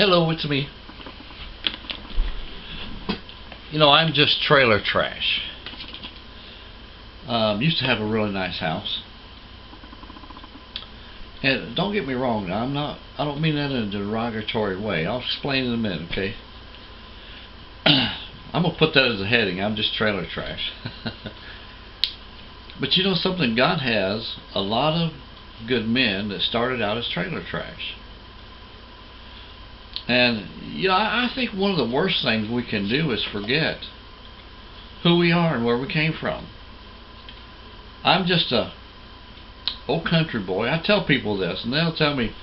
Hello, it's me. You know, I'm just trailer trash. Used to have a really nice house. And don't get me wrong, I don't mean that in a derogatory way. I'll explain in a minute, okay? I'm going to put that as a heading. I'm just trailer trash. But you know something? God has a lot of good men that started out as trailer trash. And you know, I think one of the worst things we can do is forget who we are and where we came from. I'm just a old country boy. I tell people this, and they'll tell me,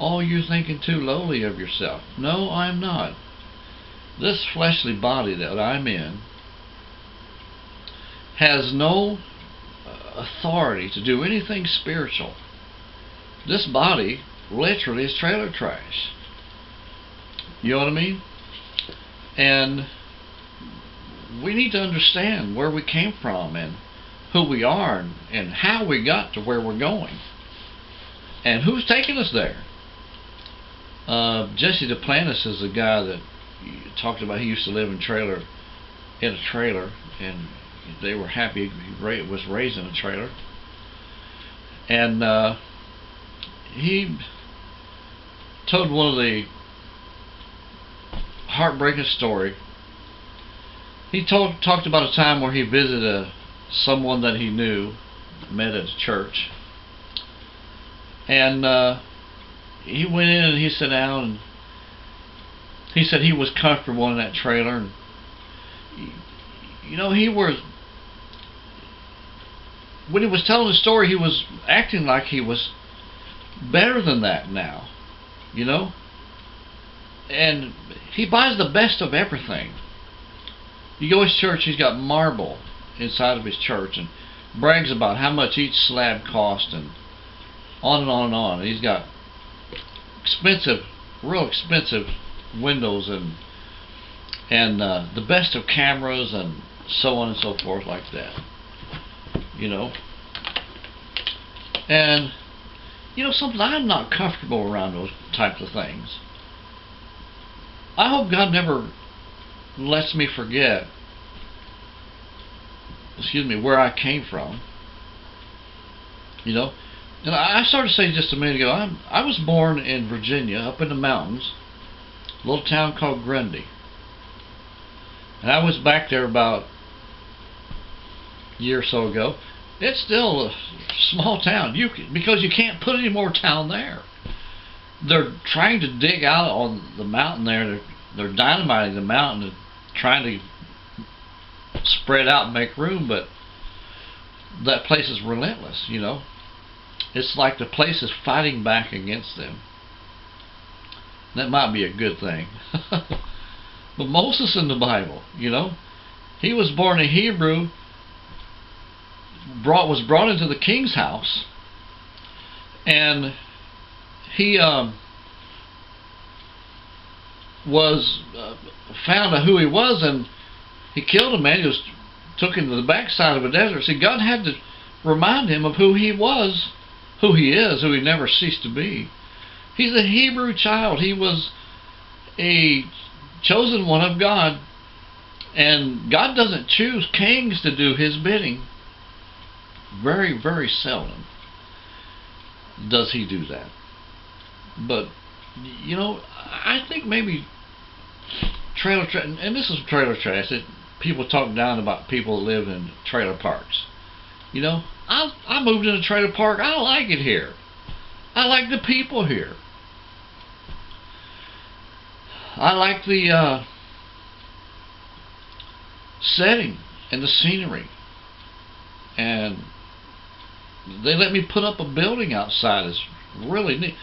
"Oh, you're thinking too lowly of yourself." No, I'm not. This fleshly body that I'm in has no authority to do anything spiritual. This body literally is trailer trash. You know what I mean? And we need to understand where we came from and who we are and how we got to where we're going and who's taking us there. Jesse Duplantis is a guy that talked about. He used to live in a trailer, and they were happy he was raised in a trailer. And he told one of the heartbreaking story. He talked about a time where he visited someone that he knew, met at a church, and he went in and he sat down, and he said he was comfortable in that trailer. And you know, when he was telling the story, he was acting like he was better than that now, you know. And he buys the best of everything. You go to his church, he's got marble inside of his church and brags about how much each slab cost, and on and on and on. He's got real expensive windows and the best of cameras and so on and so forth like that. You know. And you know something, I'm not comfortable around those types of things. I hope God never lets me forget, where I came from. You know, and I started to say just a minute ago, I was born in Virginia, up in the mountains, a little town called Grundy, and I was back there about a year or so ago. It's still a small town, because you can't put any more town there. They're trying to dig out on the mountain there. They're dynamiting the mountain and trying to spread out and make room, but that place is relentless, you know. It's like the place is fighting back against them. That might be a good thing. But Moses in the Bible, you know, he was born a Hebrew, was brought into the king's house, and he was found out who he was, and he killed a man. He was took him to the backside of a desert. See, God had to remind him of who he was, who he is, who he never ceased to be. He's a Hebrew child. He was a chosen one of God, and God doesn't choose kings to do his bidding. Very, very seldom does he do that. But you know, I think maybe trailer trash, and this is trailer trash, that people talk down about people that live in trailer parks. You know, I moved in a trailer park. I like it here. I like the people here. I like the setting and the scenery. And they let me put up a building outside. It's really neat.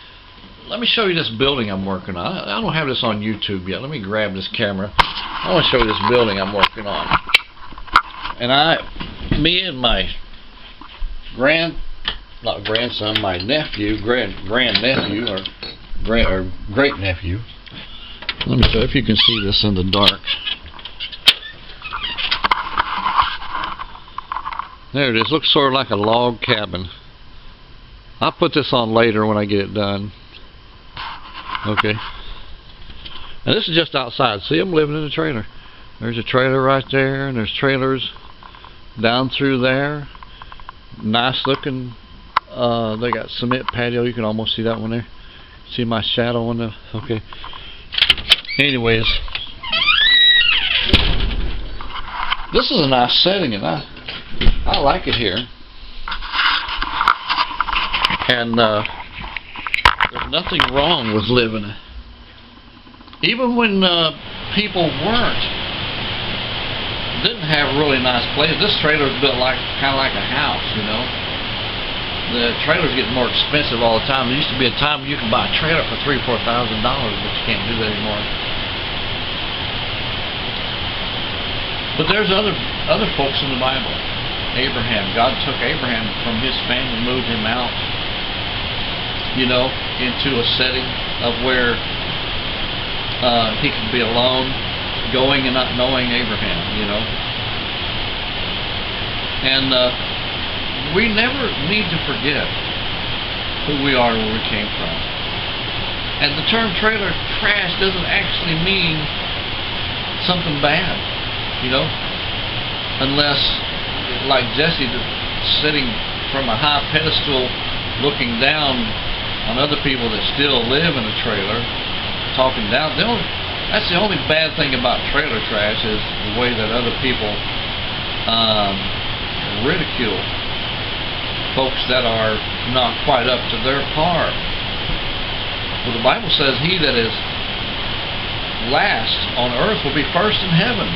Let me show you this building I'm working on. I don't have this on YouTube yet. Let me grab this camera. I want to show you this building I'm working on. And me and my grandson, my nephew, grandnephew, or great nephew. Let me show if you can see this in the dark. There it is. Looks sort of like a log cabin. I'll put this on later when I get it done. Okay. And this is just outside. See, I'm living in a trailer. There's a trailer right there, and there's trailers down through there. Nice looking. They got cement patio. You can almost see that one there. See my shadow on the. Okay. Anyways, this is a nice setting, and I like it here. And there's nothing wrong with living. Even when people didn't have really nice places. This trailer is built kind of like a house, you know. The trailers get more expensive all the time. There used to be a time when you could buy a trailer for $3,000 or $4,000, but you can't do that anymore. But there's other folks in the Bible. Abraham. God took Abraham from his family, moved him out, you know, into a setting of where he could be alone, going and not knowing Abraham, you know. And we never need to forget who we are and where we came from. And the term trailer trash doesn't actually mean something bad, you know, unless, like Jesse, sitting from a high pedestal looking down on other people that still live in a trailer, talking down. That's the only bad thing about trailer trash, is the way that other people ridicule folks that are not quite up to their par. Well, the Bible says he that is last on earth will be first in heaven.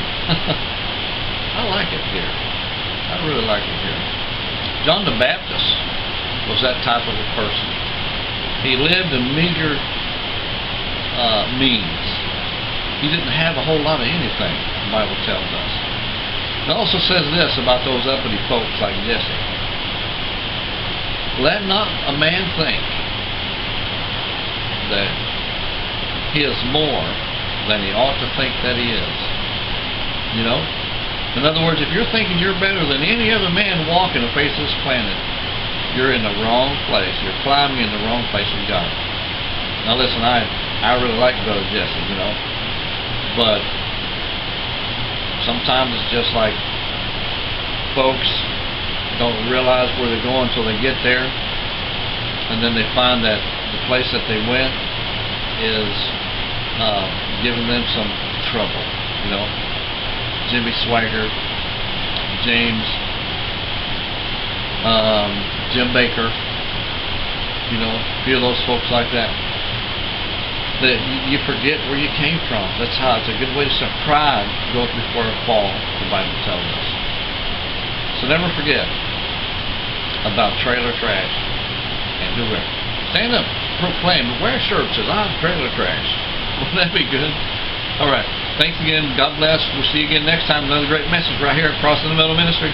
I like it here. I really like it here. John the Baptist was that type of a person. He lived in meager means. He didn't have a whole lot of anything, the Bible tells us. It also says this about those uppity folks like Jesse. Let not a man think that he is more than he ought to think that he is. You know? In other words, if you're thinking you're better than any other man walking the face of this planet, you're in the wrong place. You're climbing in the wrong place with God. Now listen, I really like Brother Jesse, you know. But sometimes it's just like folks don't realize where they're going until they get there, and then they find that the place that they went is giving them some trouble, you know. Jimmy Swagger, James, Jim Baker, you know, a few of those folks like that. That you forget where you came from. That's how it's a good way to start. Pride goes before a fall, the Bible tells us. So never forget about trailer trash. And do it. Stand up, proclaim, wear a shirt that says, I'm trailer trash. Wouldn't that be good? Alright. Thanks again. God bless. We'll see you again next time. Another great message right here at Crossing the Middle Ministry.